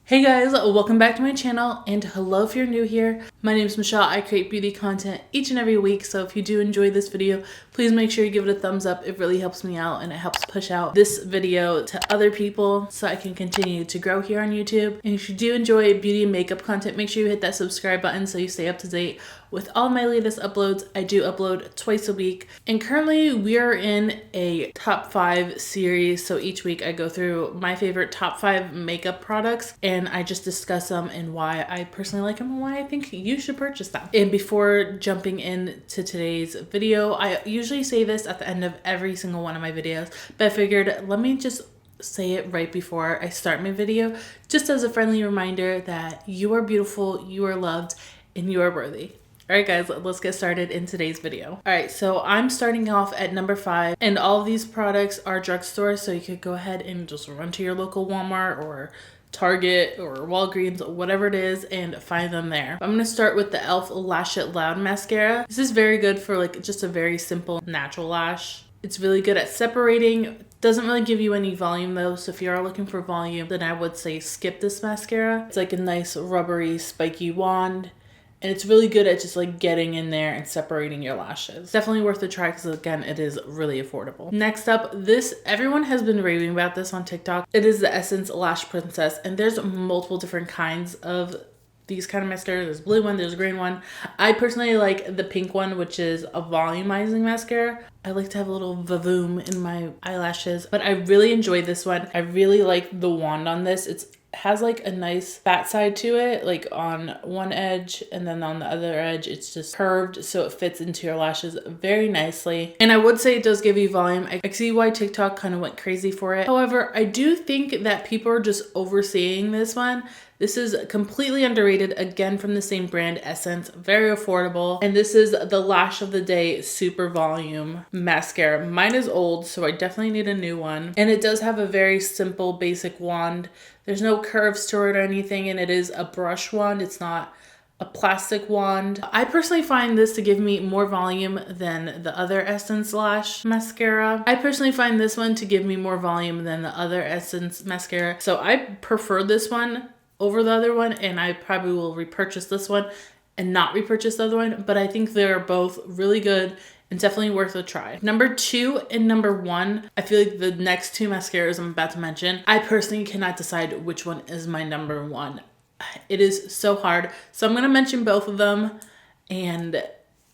Hey guys, welcome back to my channel, and hello if you're new here. My name is Michelle. I create beauty content each and every week, so if you do enjoy this video, please make sure you give it a thumbs up. It really helps me out and it helps push out this video to other people so I can continue to grow here on YouTube. And if you do enjoy beauty and makeup content, make sure you hit that subscribe button so you stay up to date with all my latest uploads. I do upload twice a week, and currently we are in a top 5 series. So each week I go through my favorite top 5 makeup products and I just discuss them and why I personally like them and why I think you should purchase them. And before jumping into today's video, I usually say this at the end of every single one of my videos, but I figured let me just say it right before I start my video, just as a friendly reminder that you are beautiful, you are loved, and you are worthy. Alright guys, let's get started in today's video. Alright, so I'm starting off at number 5, and all of these products are drugstores, so you could go ahead and just run to your local Walmart or Target or Walgreens, whatever it is, and find them there. I'm gonna start with the e.l.f. Lash It Loud Mascara. This is very good for like just a very simple natural lash. It's really good at separating. Doesn't really give you any volume though, so if you are looking for volume, then I would say skip this mascara. It's like a nice rubbery spiky wand, and it's really good at just like getting in there and separating your lashes. Definitely worth a try because again, it is really affordable. Next up, this, everyone has been raving about this on TikTok. It is the Essence Lash Princess, and there's multiple different kinds of these kind of mascara. There's blue one, there's a green one. I personally like the pink one, which is a volumizing mascara. I like to have a little vavoom in my eyelashes, but I really enjoyed this one. I really like the wand on this. It has like a nice fat side to it, like on one edge, and then on the other edge it's just curved so it fits into your lashes very nicely. And I would say it does give you volume. I see why TikTok kind of went crazy for it. However, I do think that people are just overseeing this one. This is completely underrated, again from the same brand, Essence, very affordable. And this is the Lash of the Day Super Volume Mascara. Mine is old, so I definitely need a new one. And it does have a very simple basic wand. There's no curves to it or anything, and it is a brush wand. It's not a plastic wand. I personally find this to give me more volume than the other Essence Lash Mascara. I personally find this one to give me more volume than the other Essence Mascara. So I prefer this one over the other one, and I probably will repurchase this one and not repurchase the other one, but I think they're both really good and definitely worth a try. Number 2 and number 1, I feel like the next 2 mascaras I'm about to mention, I personally cannot decide which one is my number 1. It is so hard. So I'm gonna mention both of them, and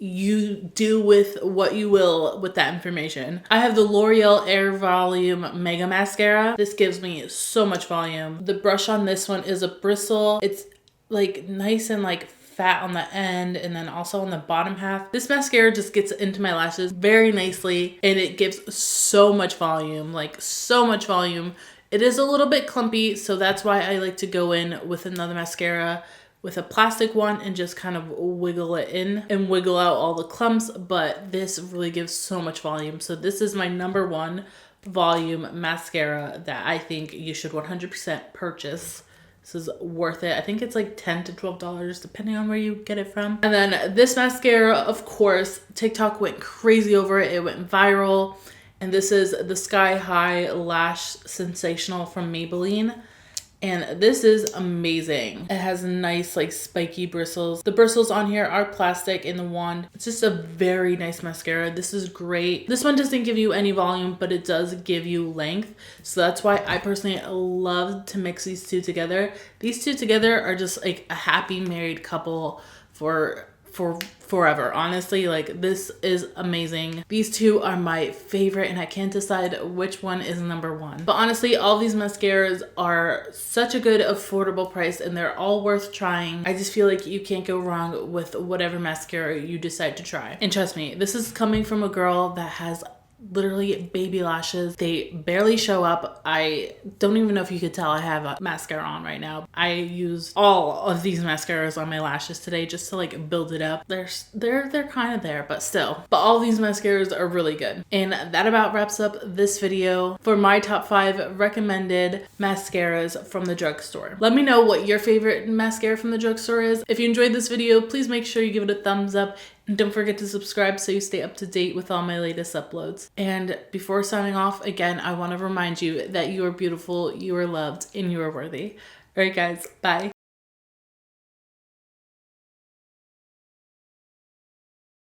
you do with what you will with that information. I have the L'Oreal Air Volume Mega Mascara. This gives me so much volume. The brush on this one is a bristle. It's like nice and like fat on the end, and then also on the bottom half. This mascara just gets into my lashes very nicely, and it gives so much volume, like so much volume. It is a little bit clumpy, so that's why I like to go in with another mascara with a plastic one and just kind of wiggle it in and wiggle out all the clumps, but this really gives so much volume. So this is my number 1 volume mascara that I think you should 100% purchase. This is worth it. I think it's like $10 to $12 depending on where you get it from. And then this mascara, of course, TikTok went crazy over it. It went viral. And this is the Sky High Lash Sensational from Maybelline. And this is amazing. It has nice like spiky bristles. The bristles on here are plastic in the wand. It's just a very nice mascara. This is great. This one doesn't give you any volume, but it does give you length. So that's why I personally love to mix these two together. These two together are just like a happy married couple for forever. Honestly, like this is amazing. These two are my favorite, and I can't decide which one is number 1. But honestly, all these mascaras are such a good affordable price, and they're all worth trying. I just feel like you can't go wrong with whatever mascara you decide to try. And trust me, this is coming from a girl that has literally baby lashes. They barely show up. I don't even know if you could tell I have a mascara on right now. I used all of these mascaras on my lashes today just to like build it up. They're kind of there, but still. But all these mascaras are really good. And that about wraps up this video for my top 5 recommended mascaras from the drugstore. Let me know what your favorite mascara from the drugstore is. If you enjoyed this video, please make sure you give it a thumbs up And don't forget to subscribe so you stay up to date with all my latest uploads. And before signing off, again, I want to remind you that you are beautiful, you are loved, and you are worthy. All right, guys, bye.